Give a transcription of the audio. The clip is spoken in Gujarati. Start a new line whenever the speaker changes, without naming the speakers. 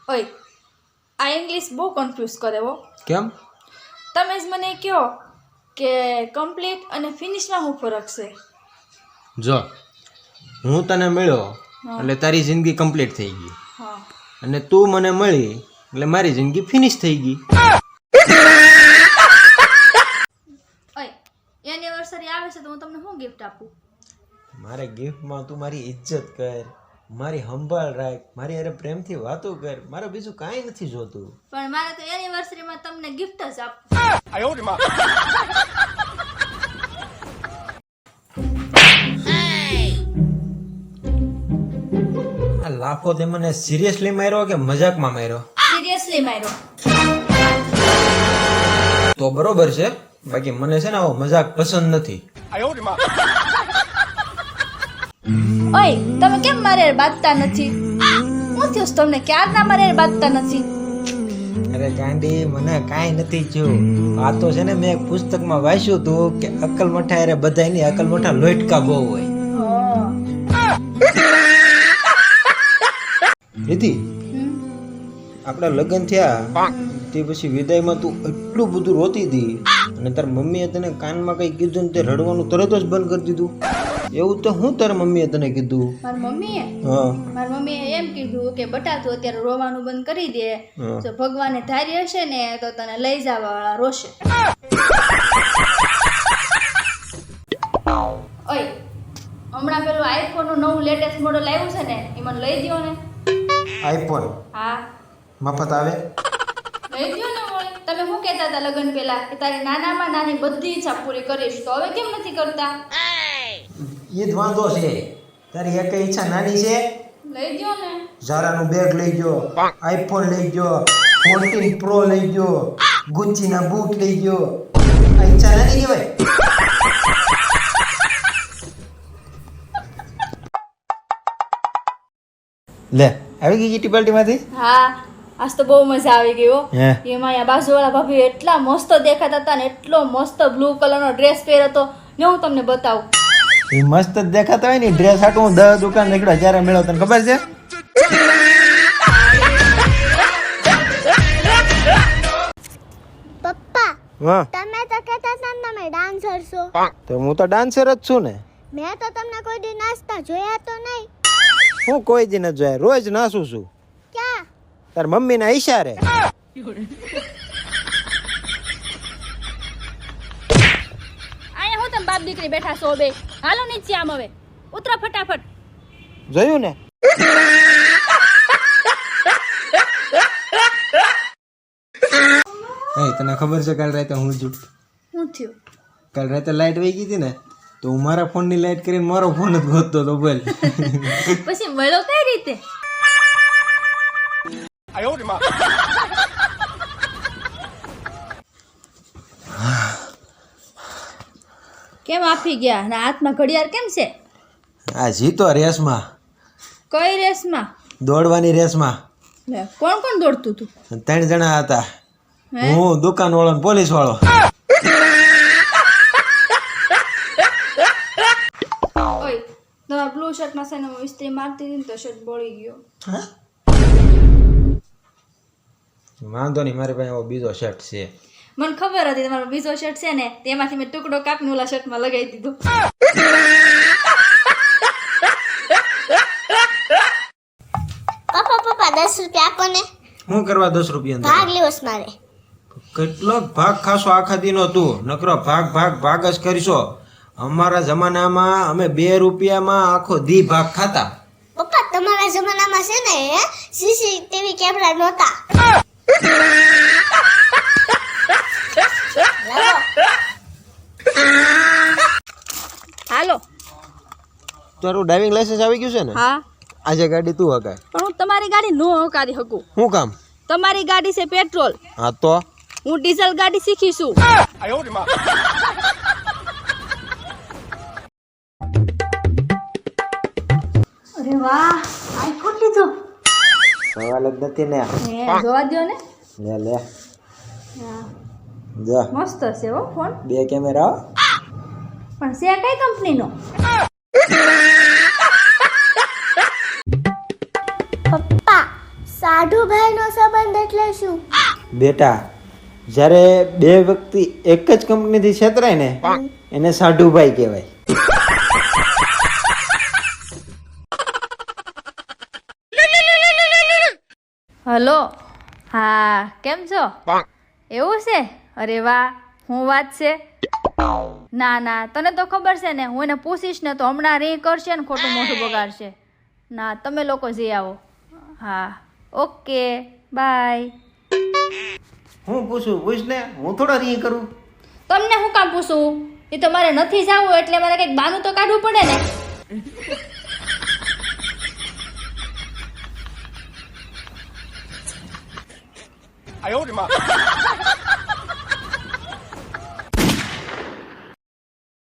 ઓય આ ઇંગ્લિશ બહુ કન્ફ્યુઝ કરે હો.
કેમ?
તમે જ મને કહો કે કમ્પ્લીટ અને ફિનિશમાં શું ફરક છે?
જો હું તને મળ્યો
હા.
એટલે તારી જિંદગી કમ્પ્લીટ થઈ ગઈ,
હા
અને તું મને મળી એટલે મારી જિંદગી ફિનિશ થઈ ગઈ.
ઓય એનિવર્સરી આવે છે તો હું તમને શું ગિફ્ટ આપું?
મારે ગિફ્ટમાં તું મારી ઇજ્જત કર, મારી સંભાળ રાખ, મારી અરે પ્રેમથી વાતો કર, મારે બીજું કાંઈ નથી જોતું.
પણ મારે તો એનિવર્સરીમાં તમને ગિફ્ટ જ આપવું.
આ લાખો તે મને સિરિયસલી માર્યો કે મજાકમાં માર્યો?
સિરિયસલી માર્યો.
તો બરોબર છે, બાકી મને છે ને આવો મજાક પસંદ નથી.
ઓય તમે કેમ મારે બાંધતા નથી? હું થયું તમને ક્યારના મારે બાંધતા નથી?
અરે ગાંડી, મને કાંઈ નથી થયું. આ તો છે ને મેં એક પુસ્તકમાં વાંચ્યું હતું કે અકલ મઠા અરે બધાયની અકલ મઠા લોટકા બહુ હોય. રીતિ, આપણા લગ્ન થયા તે પછી વિદાયમાં તું એટલું બધું રોતી હતી અને તાર મમ્મીએ તને કાનમાં કઈ કીધું ને તે રડવાનું તરત જ બંધ કરી દીધું. એવું તો હું તાર મમ્મીએ તને કીધું?
મારી મમ્મીએ
હા
મારી મમ્મીએ એમ કીધું કે બટા તું અત્યારે રોવાનું બંધ કરી દે, જો ભગવાને ધારી હશે ને તો તને લઈ જવા વાળા રોશે. ઓય હમણાં પેલું આઈફોન નું નવું લેટેસ્ટ મોડલ આવ્યું છે ને, એ મને લઈ દ્યો ને.
આઈફોન
હા
મફત આવે?
લઈ દ્યો ને. ઓય તમે શું કહેતા હતા લગ્ન પહેલા કે તારી નાનામાં નાની બધી ઈચ્છા પૂરી કરીશ, તો હવે કેમ નથી કરતા?
એ જ વાંધો છે. તારી એક ઈચ્છા નાની છે?
લઈ દ્યો ને.
ઝારાનું બેગ લઈ ગયો, આઈફોન લઈ ગયો, 14 પ્રો લઈ ગયો, ગુચ્ચીના બૂટ લઈ ગયો. આ ઈચ્છા નાની કહેવાય? લે આવી ગઈ કીટી પાર્ટીમાંથી?
હા આજ તો બહુ મજા આવી ગઈ હો.
હે?
એમાં અહીંયા બાજુવાળા ભાભી એટલા મસ્ત દેખાતા હતા ને, એટલો મસ્ત બ્લુ કલરનો ડ્રેસ પહેર્યો હતો ને, હું તમને બતાવું.
એ મસ્ત જ દેખાતા હોય ને ડ્રેસ હાટું હું 10 દુકાન નીકળ્યો જ્યારે મેળો, તને ખબર છે?
પપ્પા
હા
તમે તો કહેતા હતા ને તમે ડાન્સર છો.
તો હું તો ડાન્સર જ છું ને.
મેં તો તમને કોઈ દી નાચતા જોયા તો નહીં.
હું કોઈ દી ન જોયા, રોજ નાસું છું
ક્યાં?
તાર મમ્મીના ઈશારે.
અહીંયા હું તમે બાપ દીકરી બેઠા છો બે, હાલો નીચે આમ હવે ઉતરો ફટાફટ.
જોયું ને? તને ખબર છે કાલ રાતે હું છું?
શું થયું?
કાલ રાતે લાઈટ વહી ગઈ હતી ને, તો હું મારા ફોનની લાઈટ કરીને મારો ફોન જ ગોતતો હતો. બોલ.
પછી મળ્યો કઈ રીતે? કેમ આપી ગયા ને હાથમાં ઘડિયાળ કેમ છે?
આ જીતો રેસમાં,
કઈ રેસમાં?
દોડવાની રેસમાં.
લે, કોણ કોણ દોડતું હતું?
3 જણા હતા,
હે?
હું, દુકાન વાળો ને પોલીસ વાળો.
ઓય તમારા બ્લુ શર્ટમાં છે ને હું ઇસ્ત્રી મારતી હતી ને તો શર્ટ બળી ગયો.
વાંધો નહીં, મારી પાસે આવો બીજો શર્ટ છે.
મને ખબર હતી તમારો બીજો શર્ટ છે ને, તેમાંથી મેં ટુકડો કાપીને ઓલા શર્ટમાં લગાવી દીધો.
પપ્પા 10 રૂપિયા આપો ને.
શું કરવા 10 રૂપિયા?
ભાગ લેવસ મારે.
કેટલો ભાગ ખાશો આખા દીનો? તું નકરો ભાગ ભાગ ભાગ જ કરીશો. અમારા જમાનામાં અમે 2 રૂપિયામાં આખો દી ભાગ ખાતા.
પપ્પા તમારા જમાનામાં છે ને સીસીટીવી કેમેરા નહોતા.
હાલો.
તારું ડ્રાઇવિંગ લાયસન્સ આવી ગયું છે ને?
હા
આજે ગાડી તું હકાય.
પણ હું તમારી ગાડી નો હકારી શકું.
શું કામ?
તમારી ગાડી છે પેટ્રોલ,
હા તો
હું ડીઝલ ગાડી શીખીશું. અરે વાહ, આઈફોન લીધો.
સવાલ જ નથી ને.
જોવા દો ને.
લે લે
હા,
જા.
મસ્ત છે હો ફોન.
2 કેમેરા.
પણ છે કઈ કંપનીનો?
પપ્પા સાઢુભાઈ નો સંબંધ એટલે શું?
બેટા, જ્યારે બે વ્યક્તિ એક જ કંપનીથી છેતરાય ને એને સાઢુભાઈ કહેવાય.
હલો, હા કેમ છો? એવું છે? અરે વાહ, હું વાત છે? ના ના, તને તો ખબર છે ને, હું એને પૂછીશ ને તો હમણાં રી કરશે ને ખોટું મોઢું બગાડશે. ના, તમે લોકો જઈ આવો. હા, ઓકે, બાય.
હું પૂછ ને, હું થોડા રી કરું.
તમને હું કામ પૂછું? એ તો મારે નથી જવું એટલે મારે કંઈક બાનું તો કાઢવું પડે ને.
哎呦我的妈！